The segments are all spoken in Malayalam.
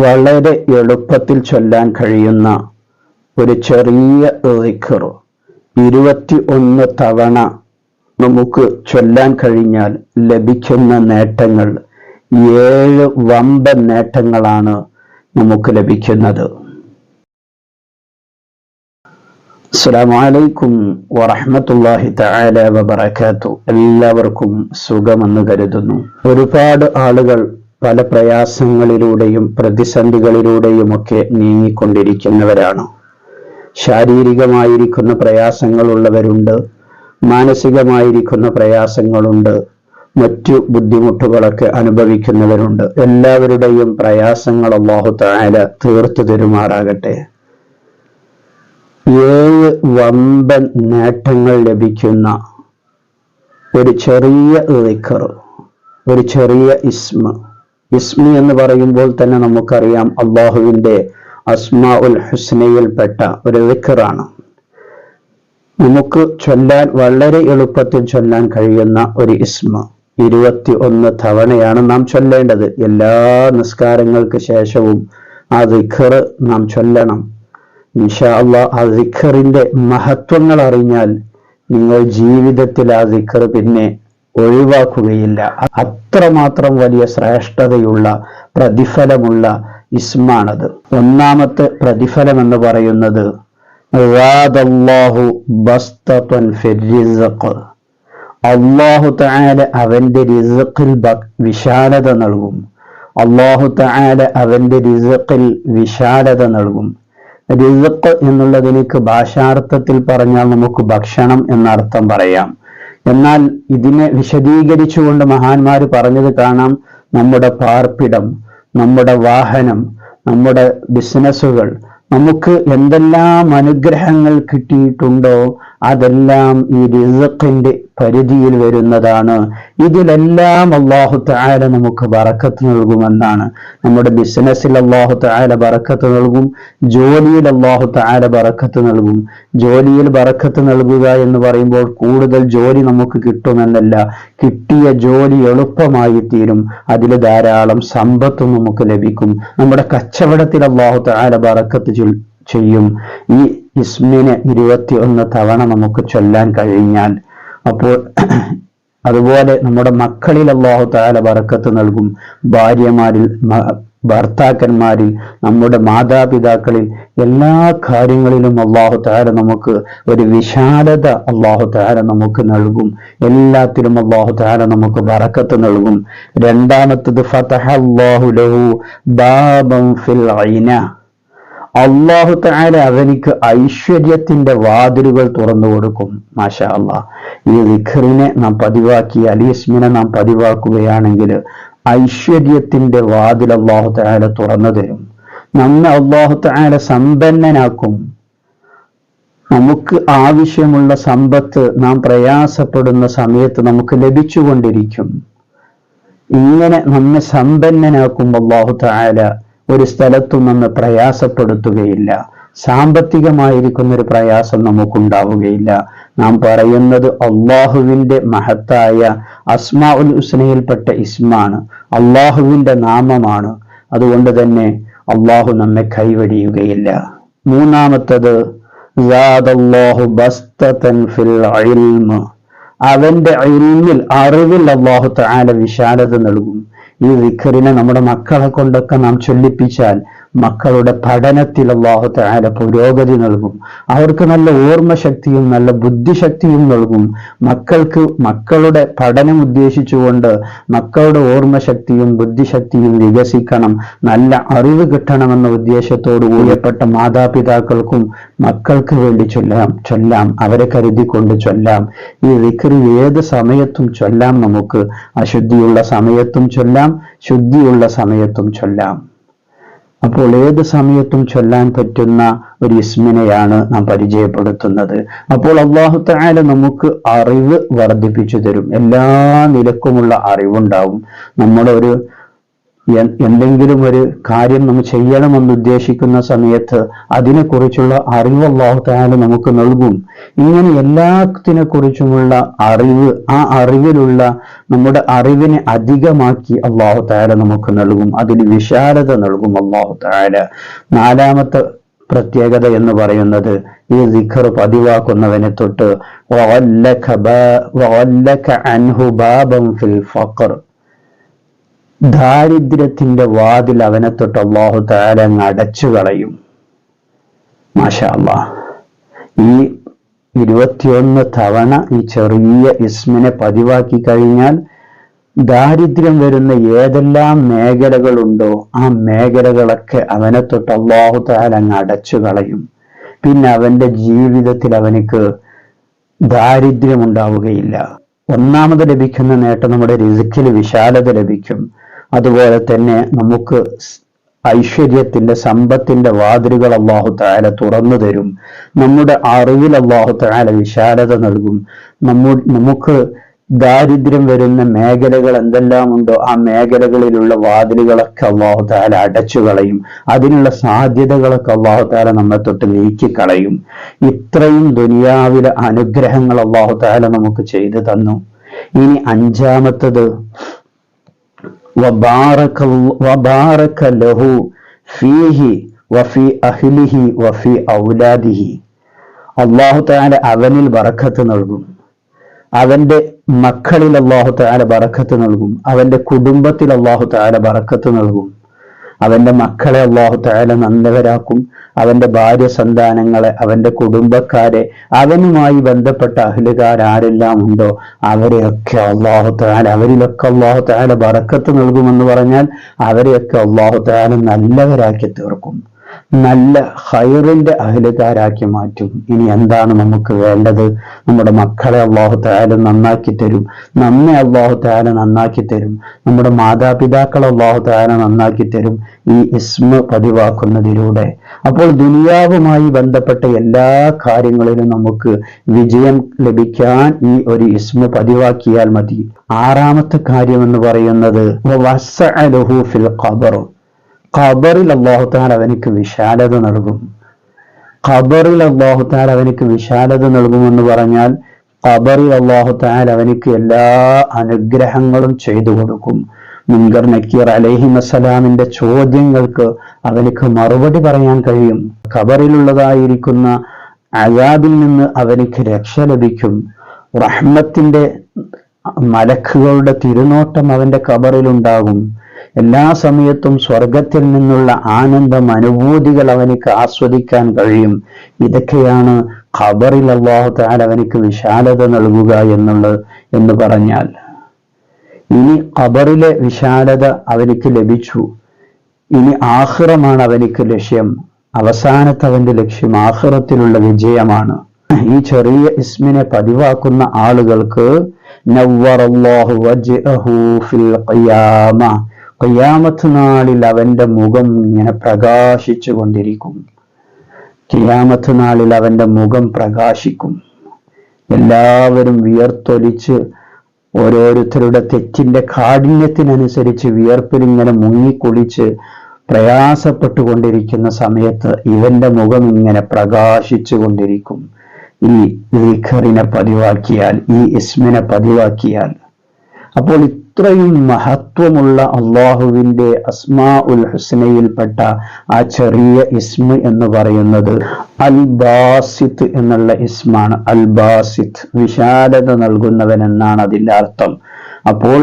വളരെ എളുപ്പത്തിൽ ചൊല്ലാൻ കഴിയുന്ന ഒരു ചെറിയ ദിക്ർ 21 തവണ നമുക്ക് ചൊല്ലാൻ കഴിഞ്ഞാൽ ലഭിക്കുന്ന നേട്ടങ്ങൾ 7 വമ്പൻ നേട്ടങ്ങളാണ് നമുക്ക് ലഭിക്കുന്നത്. അസ്സലാമു അലൈക്കും വറഹ്മത്തുള്ളാഹി തആല വബറകാതുഹു. എല്ലാവർക്കും സുഖമെന്ന് കരുതുന്നു. ഒരുപാട് ആളുകൾ പല പ്രയാസങ്ങളിലൂടെയും പ്രതിസന്ധികളിലൂടെയുമൊക്കെ നീങ്ങിക്കൊണ്ടിരിക്കുന്നവരാണ്. ശാരീരികമായിരിക്കുന്ന പ്രയാസങ്ങളുള്ളവരുണ്ട്, മാനസികമായിരിക്കുന്ന പ്രയാസങ്ങളുണ്ട്, മറ്റു ബുദ്ധിമുട്ടുകളൊക്കെ അനുഭവിക്കുന്നവരുണ്ട്. എല്ലാവരുടെയും പ്രയാസങ്ങൾ അല്ലാഹു തആല തീർത്തു തരുമാറാകട്ടെ. 7 വമ്പൻ നേട്ടങ്ങൾ ലഭിക്കുന്ന ഒരു ചെറിയ ദിക്ർ, ഒരു ചെറിയ ഇസ്മ എന്ന് പറയുമ്പോൾ തന്നെ നമുക്കറിയാം അല്ലാഹുവിന്റെ അസ്മാഉൽ ഹുസ്നയിൽപ്പെട്ട ഒരു ദിക്റാണ്. നമുക്ക് ചൊല്ലാൻ വളരെ എളുപ്പത്തിൽ ചൊല്ലാൻ കഴിയുന്ന ഒരു ഇസ്മ 21 തവണയാണ് നാം ചൊല്ലേണ്ടത്. എല്ലാ നിസ്കാരങ്ങൾക്ക് ശേഷവും ആ ദിക്ർ നാം ചൊല്ലണം. ഇൻഷാ അല്ലാഹ് ആ ദിക്റിന്റെ മഹത്വങ്ങൾ അറിഞ്ഞാൽ നിങ്ങൾ ജീവിതത്തിൽ ആ ദിക്ർ പിന്നെ ഒഴിവാക്കുകയില്ല. അത്രമാത്രം വലിയ ശ്രേഷ്ഠതയുള്ള പ്രതിഫലമുള്ള ഇസ്മാണത്. ഒന്നാമത്തെ പ്രതിഫലം എന്ന് പറയുന്നത് അല്ലാഹു തആല അവന്റെ റിസ്ഖിൽ വിശാലത നൽകും. അല്ലാഹു തആല അവന്റെ റിസ്ഖിൽ വിശാലത നൽകും. റിസ്ഖ് എന്നുള്ളതിലേക്ക് ഭാഷാർത്ഥത്തിൽ പറഞ്ഞാൽ നമുക്ക് ഭക്ഷണം എന്നർത്ഥം പറയാം. എന്നാൽ ഇതിനെ വിശദീകരിച്ചുകൊണ്ട് മഹാന്മാർ പറഞ്ഞത് കാണാം, നമ്മുടെ പാർപ്പിടം, നമ്മുടെ വാഹനം, നമ്മുടെ ബിസിനസ്സുകൾ, നമുക്ക് എന്തെല്ലാം അനുഗ്രഹങ്ങൾ കിട്ടിയിട്ടുണ്ടോ അതെല്ലാം ഈ റിസ്ഖിന്റെ പരിധിയിൽ വരുന്നതാണ്. ഇതിലെല്ലാം അല്ലാഹു തആല നമുക്ക് ബറക്കത്ത് നൽകുമെന്നാണ്. നമ്മുടെ ബിസിനസ്സിൽ അല്ലാഹു തആല ബറക്കത്ത് നൽകും, ജോലിയിൽ അല്ലാഹു തആല ബറക്കത്ത് നൽകും. ജോലിയിൽ ബറക്കത്ത് നൽകുക എന്ന് പറയുമ്പോൾ കൂടുതൽ ജോലി നമുക്ക് കിട്ടുമെന്നല്ല, കിട്ടിയ ജോലി എളുപ്പമായി തീരും, അതിൽ ധാരാളം സമ്പത്തും നമുക്ക് ലഭിക്കും. നമ്മുടെ കച്ചവടത്തിൽ അല്ലാഹു തആല ബറക്കത്ത് ചെയ്യും. ഈ ഇസ്മിനെ 21 തവണ നമുക്ക് ചൊല്ലാൻ കഴിഞ്ഞാൽ, അപ്പോൾ അതുപോലെ നമ്മുടെ മക്കളിൽ അല്ലാഹു തആല ബറക്കത്ത് നൽകും, ഭാര്യമാരിൽ, ഭർത്താക്കന്മാരിൽ, നമ്മുടെ മാതാപിതാക്കളിൽ, എല്ലാ കാര്യങ്ങളിലും അല്ലാഹു തആല നമുക്ക് ഒരു വിശാലത അല്ലാഹു തആല നമുക്ക് നൽകും. എല്ലാത്തിലും അല്ലാഹു തആല നമുക്ക് ബറക്കത്ത് നൽകും. രണ്ടാമത്തത് ഫതഹല്ലാഹു ലഹു ബാബൻ ഫിൽ ഐന. അല്ലാഹു തആല അവനിക്ക് ഐശ്വര്യത്തിന്റെ വാതിലുകൾ തുറന്നു കൊടുക്കും. മാഷാ അല്ലാഹ്. ഈ ദിക്റിനെ നാം പതിവാക്കിയാൽ, ഈ ഇസ്മിനെ നാം പതിവാക്കുകയാണെങ്കിൽ ഐശ്വര്യത്തിന്റെ വാതിൽ അല്ലാഹു തആല തുറന്നു തരും. നമ്മെ അല്ലാഹു തആല സമ്പന്നനാക്കും. നമുക്ക് ആവശ്യമുള്ള സമ്പത്ത് നാം പ്രയാസപ്പെടുന്ന സമയത്ത് നമുക്ക് ലഭിച്ചുകൊണ്ടിരിക്കും. ഇങ്ങനെ നമ്മെ സമ്പന്നനാക്കും അല്ലാഹു തആല. ഒരു സ്ഥലത്തും നമ്മെ പ്രയാസപ്പെടുത്തുകയില്ല. സാമ്പത്തികമായിരിക്കുന്ന ഒരു പ്രയാസം നമുക്കുണ്ടാവുകയില്ല. നാം പറയുന്നത് അള്ളാഹുവിന്റെ മഹത്തായ അസ്മാഉൽ ഹുസ്നയിൽപ്പെട്ട ഇസ്മാണ്, അള്ളാഹുവിന്റെ നാമമാണ്. അതുകൊണ്ട് തന്നെ അള്ളാഹു നമ്മെ കൈവടിയുകയില്ല. മൂന്നാമത്തത് സാദല്ലാഹു ബസ്തതൻ ഫിൽ ഇൽമ്. അവന്റെ ഇൽമിൽ, അറിവിൽ അല്ലാഹു തആല വിശാലത നൽകും. ഈ ദിക്റിനെ നമ്മുടെ മക്കളെ കൊണ്ടൊക്കെ നാം ചൊല്ലിപ്പിച്ചാൽ മക്കളുടെ പഠനത്തിൽ അല്ലാഹു തആല പുരോഗതി നൽകും. അവർക്ക് നല്ല ഓർമ്മശക്തിയും നല്ല ബുദ്ധിശക്തിയും നൽകും. മക്കൾക്ക് മക്കളുടെ പഠനം ഉദ്ദേശിച്ചുകൊണ്ട് മക്കളുടെ ഓർമ്മശക്തിയും ബുദ്ധിശക്തിയും വികസിക്കണം, നല്ല അറിവ് കിട്ടണമെന്ന ഉദ്ദേശത്തോടു കൂടിയപ്പെട്ട മാതാപിതാക്കൾക്കും മക്കൾക്ക് വേണ്ടി ചൊല്ലാം, അവരെ കരുതിക്കൊണ്ട് ചൊല്ലാം. ഈ ദിക്ർ ഏത് സമയത്തും ചൊല്ലാം. നമുക്ക് അശുദ്ധിയുള്ള സമയത്തും ചൊല്ലാം, ശുദ്ധിയുള്ള സമയത്തും ചൊല്ലാം. അപ്പോൾ ഏത് സമയത്തും ചൊല്ലാൻ പറ്റുന്ന ഒരു ഇസ്മിനെയാണ് നാം പരിചയപ്പെടുത്തുന്നത്. അപ്പോൾ അല്ലാഹു തആല നമുക്ക് അറിവ് വർദ്ധിപ്പിച്ചു തരും. എല്ലാ നിലക്കുമുള്ള അറിവുണ്ടാവും. എന്തെങ്കിലും ഒരു കാര്യം നമ്മൾ ചെയ്യണമെന്ന് ഉദ്ദേശിക്കുന്ന സമയത്ത് അതിനെക്കുറിച്ചുള്ള അറിവ് അല്ലാഹു തആല നമുക്ക് നൽകും. ഇങ്ങനെ എല്ലാത്തിനെ കുറിച്ചുമുള്ള അറിവ്, ആ അറിവിലുള്ള നമ്മുടെ അറിവിനെ അധികമാക്കി അല്ലാഹു തആല നമുക്ക് നൽകും. അതിന് വിശാലത നൽകും അല്ലാഹു തആല. നാലാമത്തെ പ്രത്യേകത എന്ന് പറയുന്നത് ഈ ദിക്ർ പതിവാക്കുന്നവനെ തൊട്ട് ദാരിദ്ര്യത്തിന്റെ വാതിൽ അവനെ തൊട്ട് അല്ലാഹു തആല അങ്ങ് അടച്ചു കളയും. മാഷാ അല്ലാഹ്. ഈ 21 തവണ ഈ ചെറിയ ഇസ്മിനെ പതിവാക്കി കഴിഞ്ഞാൽ ദാരിദ്ര്യം വരുന്ന ഏതെല്ലാം മേഖലകളുണ്ടോ ആ മേഖലകളൊക്കെ അവനെ തൊട്ട് അല്ലാഹു തആല അങ്ങ് അടച്ചു കളയും. പിന്നെ അവന്റെ ജീവിതത്തിൽ അവനിക്ക് ദാരിദ്ര്യം ഉണ്ടാവുകയില്ല. ഒന്നാമത് ലഭിക്കുന്ന നേട്ടം നമ്മുടെ റിസ്കിൽ വിശാലത ലഭിക്കും. അതുപോലെ തന്നെ നമുക്ക് ഐശ്വര്യത്തിന്റെ, സമ്പത്തിന്റെ വാതിലുകൾ അല്ലാഹു തആല തുറന്നു തരും. നമ്മുടെ അറിവിൽ അല്ലാഹു തആല വിശാലത നൽകും. നമുക്ക് ദാരിദ്ര്യം വരുന്ന മേഖലകൾ എന്തെല്ലാം ഉണ്ടോ ആ മേഖലകളിലുള്ള വാതിലുകളൊക്കെ അല്ലാഹു തആല അടച്ചു കളയും. അതിനുള്ള സാധ്യതകളൊക്കെ അല്ലാഹു തആല നമ്മെ തൊട്ട് നീക്കിക്കളയും. ഇത്രയും ദുനിയാവിലെ അനുഗ്രഹങ്ങൾ അല്ലാഹു തആല നമുക്ക് ചെയ്തു തന്നു. ഇനി അഞ്ചാമത്തത് വബാറക ലഹു ഫീഹി വഫീ അഹ്ലിഹി വഫീ ഔലാദിഹി. അല്ലാഹു തആല അവനിൽ ബറക്കത്ത് നൽകും. അവന്റെ മക്കളിൽ അല്ലാഹു തആല ബറക്കത്ത് നൽകും. അവന്റെ കുടുംബത്തിൽ അല്ലാഹു തആല ബറക്കത്ത് നൽകും. അവന്റെ മക്കളെ അല്ലാഹു തആല നല്ലവരാക്കും. അവന്റെ ഭാര്യ സന്താനങ്ങളെ, അവന്റെ കുടുംബക്കാരെ, അവനുമായി ബന്ധപ്പെട്ട അഹ്ലുകാരെല്ലാം ഉണ്ടോ അവരെയൊക്കെ അല്ലാഹു തആല, അവരിലൊക്കെ അല്ലാഹു തആല ബറക്കത്ത് നൽകുമെന്ന് പറഞ്ഞാൽ അവരെയൊക്കെ അല്ലാഹു തആല നല്ലവരാക്കി തീർക്കും. നല്ല ഖൈറിന്റെ അഹ്ലുകാരാക്കി മാറ്റും. ഇനി എന്താണ് നമുക്ക് വേണ്ടത്? നമ്മുടെ മക്കളെ അല്ലാഹു തആല നന്നാക്കി തരും. നമ്മെ അല്ലാഹു തആല നന്നാക്കി തരും. നമ്മുടെ മാതാപിതാക്കളെ അല്ലാഹു തആല നന്നാക്കി തരും ഈ ഇസ്മ പതിവാക്കുന്നതിലൂടെ. അപ്പോൾ ദുനിയാവുമായി ബന്ധപ്പെട്ട എല്ലാ കാര്യങ്ങളിലും നമുക്ക് വിജയം ലഭിക്കാൻ ഈ ഒരു ഇസ്മ പതിവാക്കിയാൽ മതി. ആറാമത്തെ കാര്യം എന്ന് പറയുന്നത് വസഅലഹു ഫിൽ ഖബർ. ഖബറിൽ അല്ലാഹു തആല അവനിക്ക് വിശാലത നൽകും. ഖബറിൽ അല്ലാഹു തആല അവനിക്ക് വിശാലത നൽകുമെന്ന് പറഞ്ഞാൽ ഖബറിൽ അല്ലാഹു തആല അവനിക്ക് എല്ലാ അനുഗ്രഹങ്ങളും ചെയ്തു കൊടുക്കും. മുൻകർ നക്കീർ അലൈഹിസ്സലാമിന്റെ ചോദ്യങ്ങൾക്ക് അവനിക്ക് മറുപടി പറയാൻ കഴിയും. ഖബറിലുള്ളതായിരിക്കുന്ന അയാബിൽ നിന്ന് അവനിക്ക് രക്ഷ ലഭിക്കും. റഹ്മത്തിന്റെ മലക്കുകളുടെ തിരുനോട്ടം അവന്റെ ഖബറിലുണ്ടാകും. എല്ലാ സമയത്തും സ്വർഗത്തിൽ നിന്നുള്ള ആനന്ദം, അനുഭൂതികൾ അവനിക്ക് ആസ്വദിക്കാൻ കഴിയും. ഇതൊക്കെയാണ് ഖബറിൽ അല്ലാഹു തആല അവനിക്ക് വിശാലത നൽകുക എന്ന് പറഞ്ഞാൽ. ഇനി ഖബറിലെ വിശാലത അവനിക്ക് ലഭിച്ചു. ഇനി ആഖിറമാണ് അവനിക്ക് ലക്ഷ്യം. അവസാനത്തെ അവന്റെ ലക്ഷ്യം ആഖിറത്തിലുള്ള വിജയമാണ്. ഈ ചെറിയ ഇസ്മിനെ പതിവാക്കുന്ന ആളുകൾക്ക് നവ്വറല്ലാഹു വജ്ഹഹു ഫിൽ ഖിയാമ, ഖിയാമത്ത് നാളിൽ അവന്റെ മുഖം ഇങ്ങനെ പ്രകാശിച്ചു കൊണ്ടിരിക്കും. ഖിയാമത്ത് നാളിൽ അവന്റെ മുഖം പ്രകാശിക്കും. എല്ലാവരും വിയർത്തൊലിച്ച് ഓരോരുത്തരുടെ തെറ്റിന്റെ കാഠിന്യത്തിനനുസരിച്ച് വിയർപ്പിൽ ഇങ്ങനെ മുങ്ങിക്കുളിച്ച് പ്രയാസപ്പെട്ടുകൊണ്ടിരിക്കുന്ന സമയത്ത് ഇവന്റെ മുഖം ഇങ്ങനെ പ്രകാശിച്ചു കൊണ്ടിരിക്കും. ഈ ദിക്റിനെ പതിവാക്കിയാൽ, ഈ ഇസ്മിനെ പതിവാക്കിയാൽ. അപ്പോൾ ഇത്രയും മഹത്വമുള്ള അള്ളാഹുവിന്റെ അസ്മാഉൽ ഹുസ്നയിൽപ്പെട്ട ആ ചെറിയ ഇസ്മ എന്ന് പറയുന്നത് അൽ ബാസിത്ത് എന്നുള്ള ഇസ്മാണ്. അൽ ബാസിത്ത്, വിശാലത നൽകുന്നവൻ എന്നാണ് അതിന്റെ അർത്ഥം. അപ്പോൾ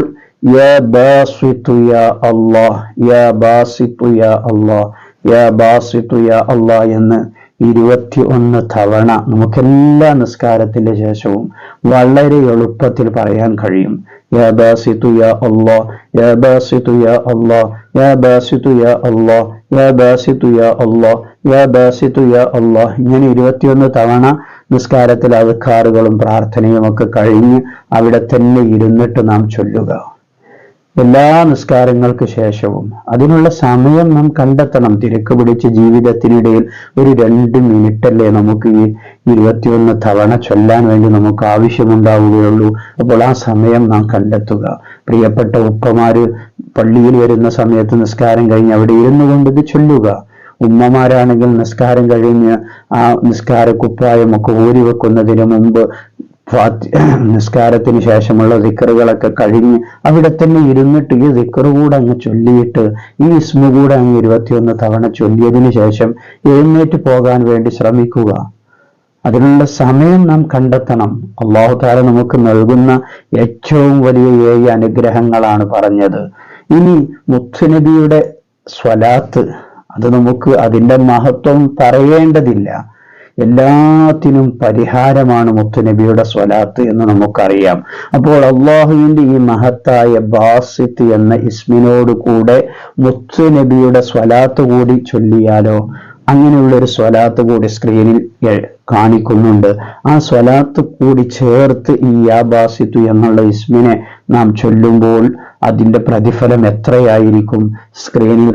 യാ ബാസിത്തു യാ അല്ലാഹ്, യാ ബാസിത്തു യാ അല്ലാഹ്, യാ ബാസിത്തു യാ അല്ലാഹ് എന്ന് 21 തവണ നമുക്കെല്ലാ നിസ്കാരത്തിന്റെ ശേഷവും വളരെ എളുപ്പത്തിൽ പറയാൻ കഴിയും. യാ ബാസിത്തു യാ അല്ലാഹ്, യാ ബാസിത്തു യാ അല്ലാഹ്, യാ ബാസിത്തു യാ അല്ലാഹ്, യാ ബാസിത്തു യാ അല്ലാഹ്, യാ ബാസിത്തു യാ അല്ലാഹ്. ഇങ്ങനെ 21 തവണ നിസ്കാരത്തിൽ അദ്കാറുകളും പ്രാർത്ഥനയും ഒക്കെ കഴിഞ്ഞ് അവിടെ തന്നെ ഇരുന്നിട്ട് നാം ചൊല്ലുക. എല്ലാ നിസ്കാരങ്ങൾക്ക് ശേഷവും അതിനുള്ള സമയം നാം കണ്ടെത്തണം. തിരക്ക് പിടിച്ച ജീവിതത്തിനിടയിൽ ഒരു 2 മിനിറ്റല്ലേ നമുക്ക് ഈ 21 തവണ ചൊല്ലാൻ വേണ്ടി നമുക്ക് ആവശ്യമുണ്ടാവുകയുള്ളൂ. അപ്പോൾ ആ സമയം നാം കണ്ടെത്തുക. പ്രിയപ്പെട്ട ഉപ്പമാര് പള്ളിയിൽ വരുന്ന സമയത്ത് നിസ്കാരം കഴിഞ്ഞ് അവിടെ ഇരുന്നു കൊണ്ട് ഇത് ചൊല്ലുക. ഉമ്മമാരാണെങ്കിൽ നിസ്കാരം കഴിഞ്ഞ് ആ നിസ്കാര കുപ്പായമൊക്കെ ഊരി വെക്കുന്നതിന് മുമ്പ് നിസ്കാരത്തിന് ശേഷമുള്ള ദിക്റുകളൊക്കെ കഴിഞ്ഞ് അവിടെ തന്നെ ഇരുന്നിട്ട് ഈ ദിക്റ് കൂടെ അങ്ങ് ചൊല്ലിയിട്ട് ഈ ഇസ്മു കൂടെ അങ്ങ് 21 തവണ ചൊല്ലിയതിനു ശേഷം എഴുന്നേറ്റ് പോകാൻ വേണ്ടി ശ്രമിക്കുക. അതിനുള്ള സമയം നാം കണ്ടെത്തണം. അല്ലാഹു തആല നമുക്ക് നൽകുന്ന ഏറ്റവും വലിയ 7 അനുഗ്രഹങ്ങളാണ് പറഞ്ഞത്. ഇനി മുത്തുനബിയുടെ സ്വലാത്ത്, അത് നമുക്ക് അതിൻ്റെ മഹത്വം പറയേണ്ടതില്ല. എല്ലാത്തിനും പരിഹാരമാണ് മുത്തുനബിയുടെ സ്വലാത്ത് എന്ന് നമുക്കറിയാം. അപ്പോൾ അള്ളാഹുവിന്റെ ഈ മഹത്തായ ബാസിത്ത് എന്ന ഇസ്മിനോട് കൂടെ മുത്തുനബിയുടെ സ്വലാത്ത് കൂടി ചൊല്ലിയാലോ? അങ്ങനെയുള്ളൊരു സ്വലാത്ത് കൂടി സ്ക്രീനിൽ കാണിക്കുന്നുണ്ട്. ആ സ്വലാത്ത് കൂടി ചേർത്ത് ഈ യാ ബാസിത്തു എന്നുള്ള ഇസ്മിനെ നാം ചൊല്ലുമ്പോൾ അതിൻ്റെ പ്രതിഫലം എത്രയായിരിക്കും? സ്ക്രീനിൽ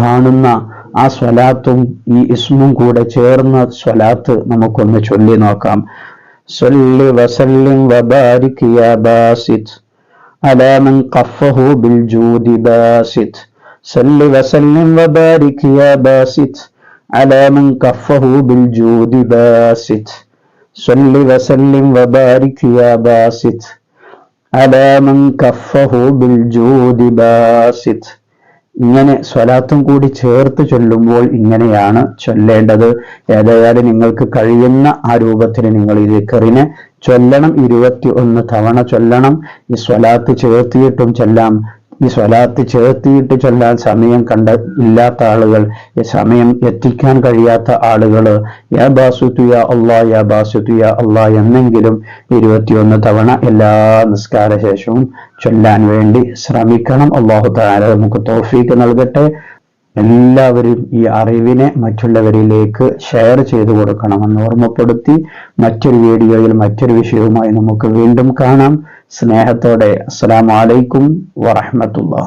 കാണുന്ന ആ സ്വലാത്തും ഈ ഇസ്മും കൂടെ ചേർന്ന സ്വലാത്ത് നമുക്കൊന്ന് ചൊല്ലി നോക്കാം. സല്ലി വസല്ലിം വബാരിക് യാ ബാസിത് അലാ മൻ ഖഫഹു ബിൽ ജൂദി ബാസിത്. സല്ലി വസല്ലിം വബാരിക് യാ ബാസിത് അലാ മൻ ഖഫഹു ബിൽ ജൂദി ബാസിത്. സല്ലി വസല്ലിം വബാരിക് യാ ബാസിത് അലാ മൻ ഖഫഹു ബിൽ ജൂദി ബാസിത്. ഇങ്ങനെ സ്വലാത്തും കൂടി ചേർത്ത് ചൊല്ലുമ്പോൾ ഇങ്ങനെയാണ് ചൊല്ലേണ്ടത്. ഏതായാലും നിങ്ങൾക്ക് കഴിയുന്ന ആ രൂപത്തിൽ നിങ്ങൾ ഈ ദിക്റിനെ ചൊല്ലണം. 21 തവണ ചൊല്ലണം. ഈ സ്വലാത്ത് ചേർത്തിയിട്ടും ചൊല്ലാം. ഈ സ്വലാത്ത് ചേർത്തിയിട്ട് ചൊല്ലാൻ സമയം ഇല്ലാത്ത ആളുകൾ, ഈ സമയം എത്തിക്കാൻ കഴിയാത്ത ആളുകൾ യാ ബാസിത്തു യാ അല്ലാഹ് യാ ബാസിത്തു യാ അല്ലാഹ് എന്നെങ്കിലും 21 തവണ എല്ലാ നിസ്കാര ശേഷവും ചൊല്ലാൻ വേണ്ടി ശ്രമിക്കണം. അല്ലാഹു തആല നമുക്ക് തൗഫീഖ് നൽകട്ടെ. എല്ലാവരും ഈ അറിവിനെ മറ്റുള്ളവരിലേക്ക് ഷെയർ ചെയ്തു കൊടുക്കണമെന്ന് ഓർമ്മപ്പെടുത്തി മറ്റൊരു വീഡിയോയിൽ മറ്റൊരു വിഷയവുമായി നമുക്ക് വീണ്ടും കാണാം. സ്നേഹത്തോടെ അസ്സലാമു അലൈക്കും വറഹ്മത്തുള്ളാഹി.